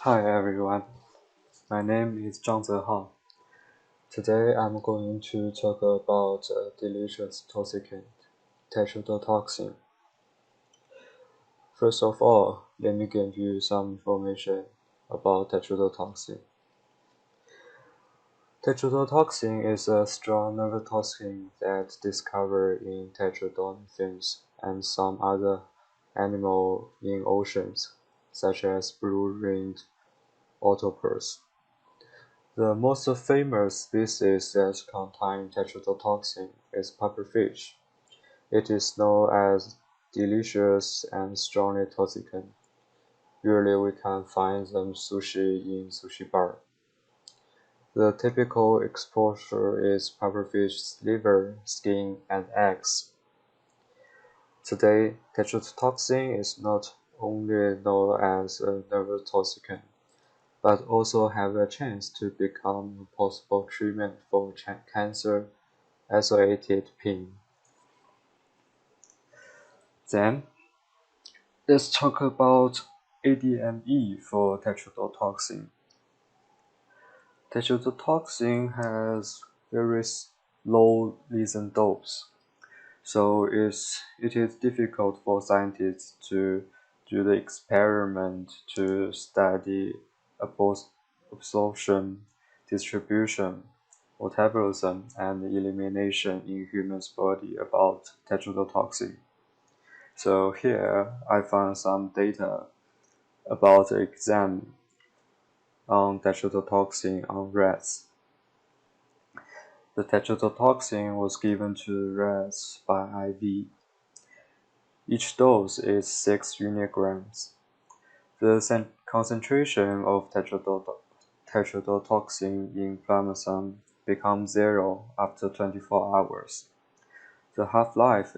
Hi everyone, my name is Zehao Zhang. Today I'm going to talk about a delicious toxicant, tetrodotoxin. First of all, let me give you some information about tetrodotoxin. Tetrodotoxin is a strong neurotoxin that's discovered in tetradon and some other animals in oceans, such as blue-ringed octopus. The most famous species that contain tetrodotoxin is pufferfish. It is known as delicious and strongly toxicant. Usually we can find them sushi in sushi bar. The typical exposure is pufferfish's liver, skin, and eggs. Today, tetrodotoxin is not only known as a neurotoxicant, but also have a chance to become a possible treatment for cancer-associated pain. Then, let's talk about ADME for tetrodotoxin. Tetrodotoxin has very low lethal dose, so it is difficult for scientists to do the experiment to study absorption, distribution, metabolism, and elimination in humans' body about tetrodotoxin. So here I found some data about the exam on tetrodotoxin on rats. The tetrodotoxin was given to rats by IV. Each dose is 6 unigrams. The concentration of tetrodotoxin in plasma becomes zero after 24 hours. The half-life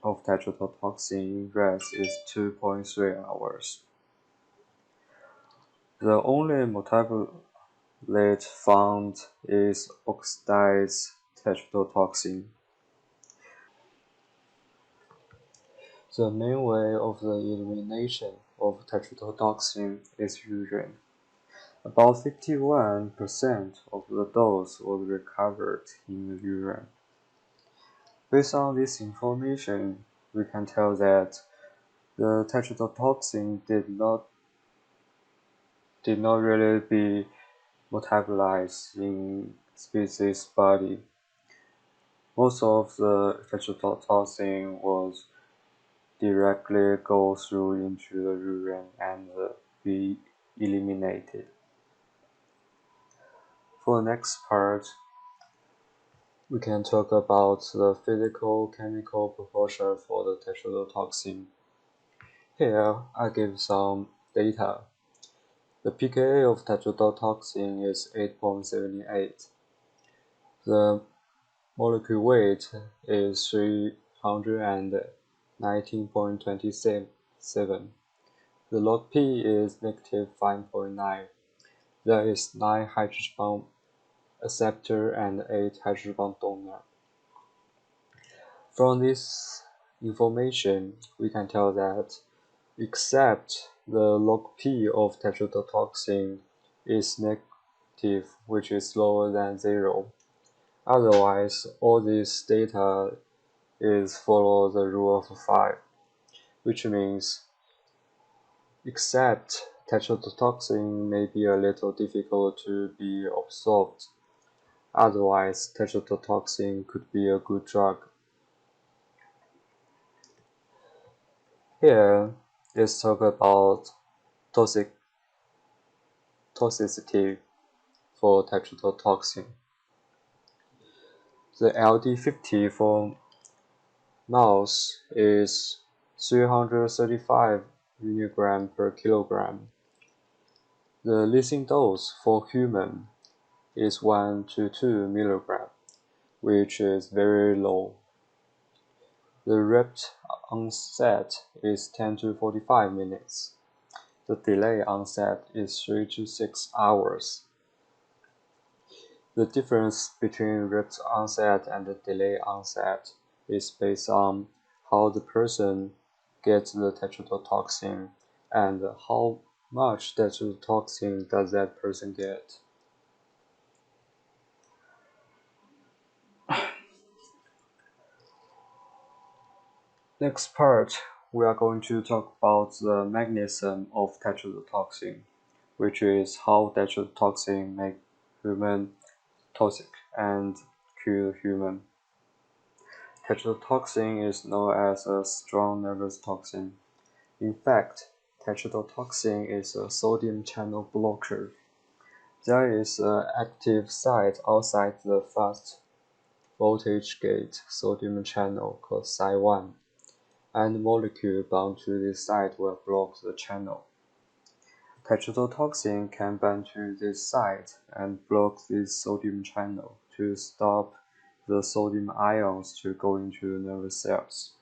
of tetrodotoxin in rats is 2.3 hours. The only metabolite found is oxidized tetrodotoxin. The main way of the elimination of tetrodotoxin is urine. About 51% of the dose was recovered in the urine. Based on this information, we can tell that the tetrodotoxin did not really be metabolized in species body. Most of the tetrodotoxin was directly go through into the urine and be eliminated. For the next part, we can talk about the physical-chemical proportion for the tetrodotoxin. Here, I give some data. The pKa of tetrodotoxin is 8.78. The molecule weight is 319.27. The log P is negative 5.9. There is 9 hydrogen bond acceptor and 8 hydrogen bond donor. From this information, we can tell that except the log P of tetrodotoxin is negative, which is lower than 0. Otherwise, all this data is follow the rule of 5, which means except tetrodotoxin may be a little difficult to be absorbed. Otherwise, tetrodotoxin could be a good drug. Here, let's talk about toxicity for tetrodotoxin. The LD50 for mouse is 335 mg per kilogram. The lethal dose for human is 1 to 2 mg, which is very low. The rapid onset is 10 to 45 minutes. The delay onset is 3 to 6 hours. The difference between rapid onset and the delay onset is based on how the person gets the tetrodotoxin and how much tetrodotoxin does that person get? Next part, we are going to talk about the mechanism of tetrodotoxin, which is how tetrodotoxin make human toxic and kill human. Tetrodotoxin is known as a strong nervous toxin. In fact, tetrodotoxin is a sodium channel blocker. There is an active site outside the fast voltage gate sodium channel called Psi1, and the molecule bound to this site will block the channel. Tetrodotoxin can bind to this site and block this sodium channel to stop the sodium ions to go into the nervous cells.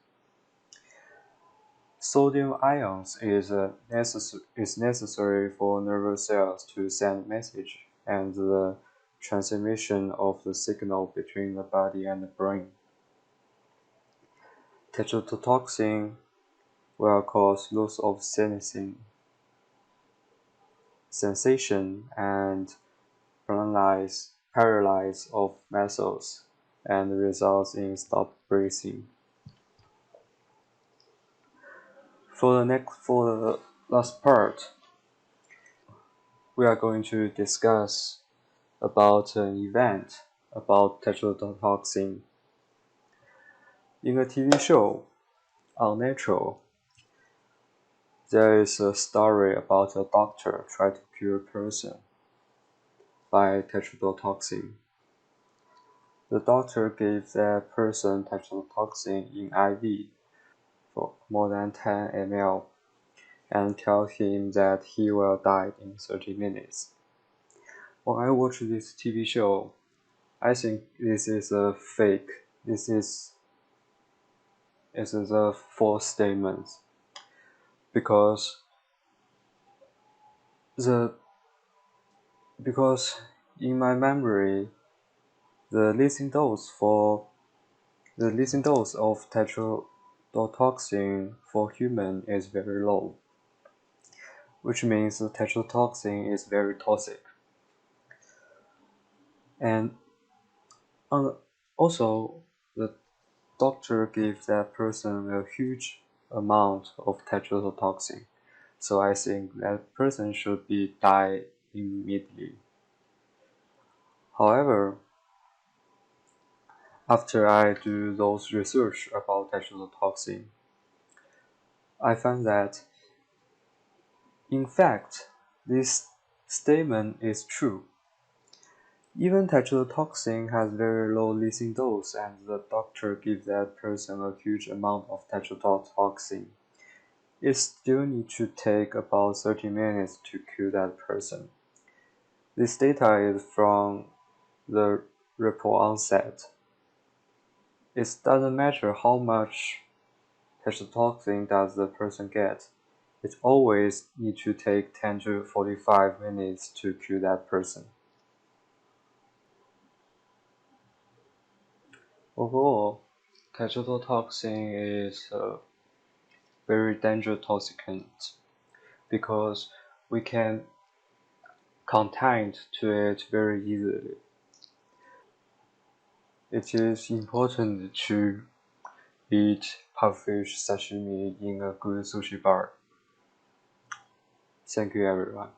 Sodium ions is necessary for nervous cells to send message and the transmission of the signal between the body and the brain. Tetrodotoxin will cause loss of sensation and paralysis of muscles and results in stopped breathing. For the last part, we are going to discuss about an event about tetrodotoxin. In a TV show, Unnatural, there is a story about a doctor trying to cure a person by tetrodotoxin. The doctor gave that person tetrodotoxin in IV for more than 10 ml and tells him that he will die in 30 minutes. When I watch this TV show, I think this is a fake. This is a false statement because the because in my memory the leasing dose of tetrodotoxin for human is very low, which means the tetrodotoxin is very toxic. And also, the doctor gave that person a huge amount of tetrodotoxin, so I think that person should be die immediately. However, after I do those research about tetrodotoxin, I found that in fact this statement is true. Even tetrodotoxin has very low leasing dose and the doctor gives that person a huge amount of tetrodotoxin. It still needs to take about 30 minutes to kill that person. This data is from the report onset. It doesn't matter how much tetrodotoxin does the person get. It always needs to take 10 to 45 minutes to kill that person. Overall, tetrodotoxin is a very dangerous toxicant because we can contact to it very easily. It is important to eat pufferfish sashimi in a good sushi bar. Thank you everyone.